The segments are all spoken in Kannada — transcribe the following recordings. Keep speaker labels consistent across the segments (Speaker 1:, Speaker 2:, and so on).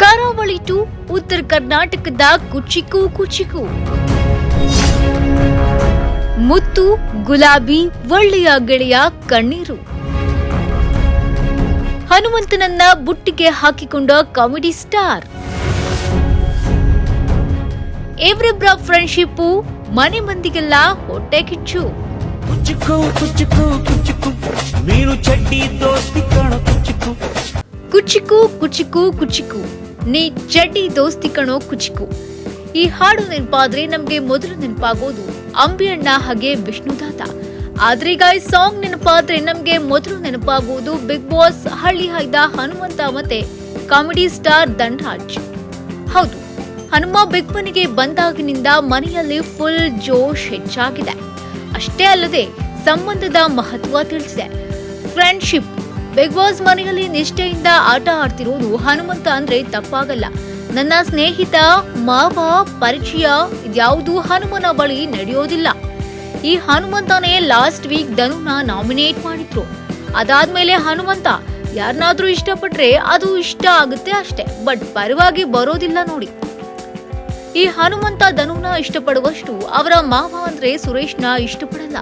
Speaker 1: ಕರಾವಳಿ ಟು ಉತ್ತರ ಕರ್ನಾಟಕದ ಕುಚಿಕು ಕುಚಿಕು. ಮುತ್ತು ಗುಲಾಬಿ ಒಳ್ಳೆಯ ಗೆಳೆಯ ಕಣ್ಣೀರು. ಹನುಮಂತನನ್ನ ಬುಟ್ಟಿಗೆ ಹಾಕಿಕೊಂಡ ಕಾಮಿಡಿ ಸ್ಟಾರ್. ಇವರಿಬ್ಬರ ಫ್ರೆಂಡ್ಶಿಪ್ ಮನೆ ಮಂದಿಗೆಲ್ಲ ಹೊಟ್ಟೆ ಕಿಚ್ಚು.
Speaker 2: ಕುಚಿಕು ಕುಚಿಕು ಕುಚಿಕು ಮೀನು ಚಡ್ಡಿ ದೋಸ್ತಿ ಕಣೋ ಕುಚಿಕು.
Speaker 1: ಕುಚಿಕು ಕುಚಿಕು ಕುಚಿಕು ನೀ ಚಡ್ಡಿ ದೋಸ್ತಿ ಕಣೋ ಕುಚಿಕು. ಈ ಹಾಡು ನೆನಪಾದ್ರೆ ನಮ್ಗೆ ಮೊದಲು ನೆನಪಾಗೋದು ಅಂಬಿ ಅಣ್ಣ ಹಾಗೆ ವಿಷ್ಣುದಾತ. ಆದ್ರೆ ಈಗ ಈ ಸಾಂಗ್ ನೆನಪಾದ್ರೆ ನಮ್ಗೆ ಮೊದಲು ನೆನಪಾಗುವುದು ಬಿಗ್ ಬಾಸ್ ಹಳ್ಳಿ ಹಾಯ್ದ ಹನುಮಂತ ಮತ್ತೆ ಕಾಮಿಡಿ ಸ್ಟಾರ್ ಧನರಾಜ್. ಹೌದು, ಹನುಮ ಬಿಗ್ ಮನೆಗೆ ಬಂದಾಗಿನಿಂದ ಮನೆಯಲ್ಲಿ ಫುಲ್ ಜೋಶ್ ಹೆಚ್ಚಾಗಿದೆ. ಅಷ್ಟೇ ಅಲ್ಲದೆ ಸಂಬಂಧದ ಮಹತ್ವ ತಿಳಿಸಿದೆ. ಫ್ರೆಂಡ್ಶಿಪ್. ಬಿಗ್ ಬಾಸ್ ಮನೆಯಲ್ಲಿ ನಿಷ್ಠೆಯಿಂದ ಆಟ ಆಡ್ತಿರೋದು ಹನುಮಂತ ಅಂದ್ರೆ ತಪ್ಪಾಗಲ್ಲ. ನನ್ನ ಸ್ನೇಹಿತ, ಮಾವ, ಪರಿಚಯ ಇದ್ಯಾವುದೂ ಹನುಮನ ಬಳಿ ನಡೆಯೋದಿಲ್ಲ. ಈ ಹನುಮಂತನೇ ಲಾಸ್ಟ್ ವೀಕ್ ಧನುನ ನಾಮಿನೇಟ್ ಮಾಡಿದ್ರು. ಅದಾದ್ಮೇಲೆ ಹನುಮಂತ ಯಾರನ್ನಾದ್ರೂ ಇಷ್ಟಪಟ್ರೆ ಅದು ಇಷ್ಟ ಆಗುತ್ತೆ ಅಷ್ಟೇ, ಬಟ್ ಪರವಾಗಿ ಬರೋದಿಲ್ಲ ನೋಡಿ. ಈ ಹನುಮಂತ ಧನುನ ಇಷ್ಟಪಡುವಷ್ಟು ಅವರ ಮಾವ ಅಂದ್ರೆ ಸುರೇಶ್ನ ಇಷ್ಟಪಡಲ್ಲ.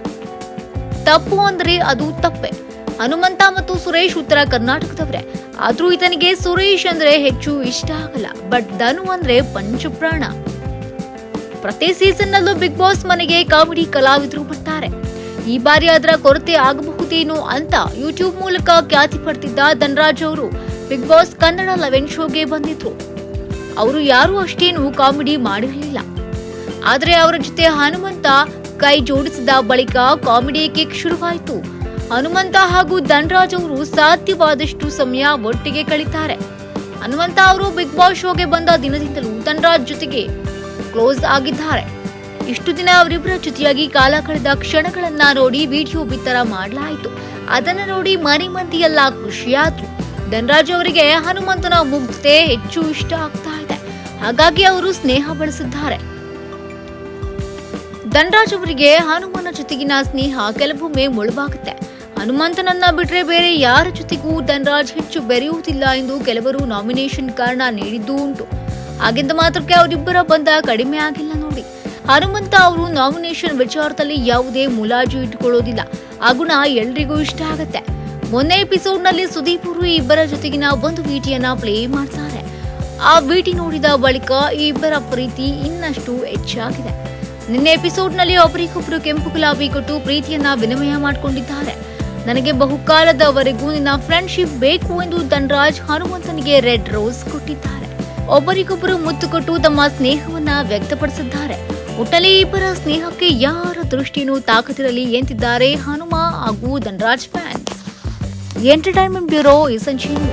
Speaker 1: ತಪ್ಪು ಅಂದ್ರೆ ಅದು ತಪ್ಪೆ. ಹನುಮಂತ ಮತ್ತು ಸುರೇಶ್ ಉತ್ತರ ಕರ್ನಾಟಕದವರೇ, ಆದ್ರೂ ಈತನಿಗೆ ಸುರೇಶ್ ಅಂದ್ರೆ ಹೆಚ್ಚು ಇಷ್ಟ ಆಗಲ್ಲ. ಬಟ್ ಧನು ಅಂದ್ರೆ ಪಂಚಪ್ರಾಣ. ಪ್ರತಿ ಸೀಸನ್ ನಲ್ಲೂ ಬಿಗ್ ಬಾಸ್ ಮನೆಗೆ ಕಾಮಿಡಿ ಕಲಾವಿದರು ಬರ್ತಾರೆ. ಈ ಬಾರಿ ಅದರ ಕೊರತೆ ಆಗಬಹುದೇನೋ ಅಂತ ಯೂಟ್ಯೂಬ್ ಮೂಲಕ ಖ್ಯಾತಿ ಪಡೆದಿದ್ದ ಧನರಾಜ್ ಅವರು ಬಿಗ್ ಬಾಸ್ ಕನ್ನಡ 11 ಶೋಗೆ ಬಂದಿದ್ರು. ಅವರು ಯಾರು ಅಷ್ಟೇನು ಕಾಮಿಡಿ ಮಾಡಿರಲಿಲ್ಲ. ಆದ್ರೆ ಅವರ ಜೊತೆ ಹನುಮಂತ ಕೈ ಜೋಡಿಸಿದ ಬಳಿಕ ಕಾಮಿಡಿ ಕಿಕ್ ಶುರುವಾಯಿತು. ಹನುಮಂತ ಹಾಗೂ ಧನರಾಜ್ ಅವರು ಸಾಧ್ಯವಾದಷ್ಟು ಸಮಯ ಒಟ್ಟಿಗೆ ಕಳೀತಾರೆ. ಹನುಮಂತ ಅವರು ಬಿಗ್ ಬಾಸ್ ಶೋಗೆ ಬಂದ ದಿನದಿಂದಲೂ ಧನರಾಜ್ ಜೊತೆಗೆ ಕ್ಲೋಸ್ ಆಗಿದ್ದಾರೆ. ಇಷ್ಟು ದಿನ ಅವರಿಬ್ಬರ ಜೊತೆಯಾಗಿ ಕಾಲ ಕಳೆದ ಕ್ಷಣಗಳನ್ನ ನೋಡಿ ವಿಡಿಯೋ ಬಿತ್ತರ ಮಾಡಲಾಯಿತು. ಅದನ್ನ ನೋಡಿ ಮನೆ ಮಂದಿಯೆಲ್ಲ ಖುಷಿಯಾದ್ರು. ಧನರಾಜ್ ಅವರಿಗೆ ಹನುಮಂತನ ಮುಗ್ಧತೆ ಹೆಚ್ಚು ಇಷ್ಟ ಆಗ್ತಾ ಇದೆ. ಹಾಗಾಗಿ ಅವರು ಸ್ನೇಹ ಬೆಳೆಸಿದ್ದಾರೆ. ಧನರಾಜ್ ಅವರಿಗೆ ಹನುಮನ ಜೊತೆಗಿನ ಸ್ನೇಹ ಕೆಲವೊಮ್ಮೆ ಮುಳುವಾಗುತ್ತೆ. ಹನುಮಂತನನ್ನ ಬಿಟ್ರೆ ಬೇರೆ ಯಾರ ಜೊತೆಗೂ ಧನರಾಜ್ ಹೆಚ್ಚು ಬೆರೆಯುವುದಿಲ್ಲ ಎಂದು ಕೆಲವರು ನಾಮಿನೇಷನ್ ಕಾರಣ ನೀಡಿದ್ದೂ ಉಂಟು. ಹಾಗೆಂದ ಮಾತ್ರಕ್ಕೆ ಅವರಿಬ್ಬರ ಬಂಧ ಕಡಿಮೆ ಆಗಿಲ್ಲ ನೋಡಿ. ಹನುಮಂತ ಅವರು ನಾಮಿನೇಷನ್ ವಿಚಾರದಲ್ಲಿ ಯಾವುದೇ ಮುಲಾಜು ಇಟ್ಟುಕೊಳ್ಳೋದಿಲ್ಲ. ಆ ಗುಣ ಎಲ್ರಿಗೂ ಇಷ್ಟ ಆಗತ್ತೆ. ಮೊನ್ನೆ ಎಪಿಸೋಡ್ ನಲ್ಲಿ ಸುದೀಪ್ ಅವರು ಈ ಇಬ್ಬರ ಜೊತೆಗಿನ ಒಂದು ವಿಡಿಯೋನ ಪ್ಲೇ ಮಾಡ್ತಾರೆ. ಆ ವಿಡಿಯೋ ನೋಡಿದ ಬಳಿಕ ಈ ಇಬ್ಬರ ಪ್ರೀತಿ ಇನ್ನಷ್ಟು ಹೆಚ್ಚಾಗಿದೆ. ನಿನ್ನೆ ಎಪಿಸೋಡ್ ನಲ್ಲಿ ಒಬ್ಬರಿಗೊಬ್ಬರು ಕೆಂಪು ಗುಲಾಬಿ ಕೊಟ್ಟು ಪ್ರೀತಿಯನ್ನ ವಿನಿಮಯ ಮಾಡಿಕೊಂಡಿದ್ದಾರೆ. ನನಗೆ ಬಹುಕಾಲದವರೆಗೂ ನಿನ್ನ ಫ್ರೆಂಡ್ಶಿಪ್ ಬೇಕು ಎಂದು ಧನರಾಜ್ ಹನುಮಂತನಿಗೆ ರೆಡ್ ರೋಸ್ ಕೊಟ್ಟಿದ್ದಾರೆ. ಒಬ್ಬರಿಗೊಬ್ಬರು ಮುತ್ತು ಕೊಟ್ಟು ತಮ್ಮ ಸ್ನೇಹವನ್ನ ವ್ಯಕ್ತಪಡಿಸಿದ್ದಾರೆ. ಒಟ್ಟಲ್ಲಿ ಇಬ್ಬರ ಸ್ನೇಹಕ್ಕೆ ಯಾರ ದೃಷ್ಟಿನೂ ತಾಕತಿರಲಿ ಎಂತಿದ್ದಾರೆ ಹನುಮ ಹಾಗೂ Dhanraj fans. Entertainment bureau, essential.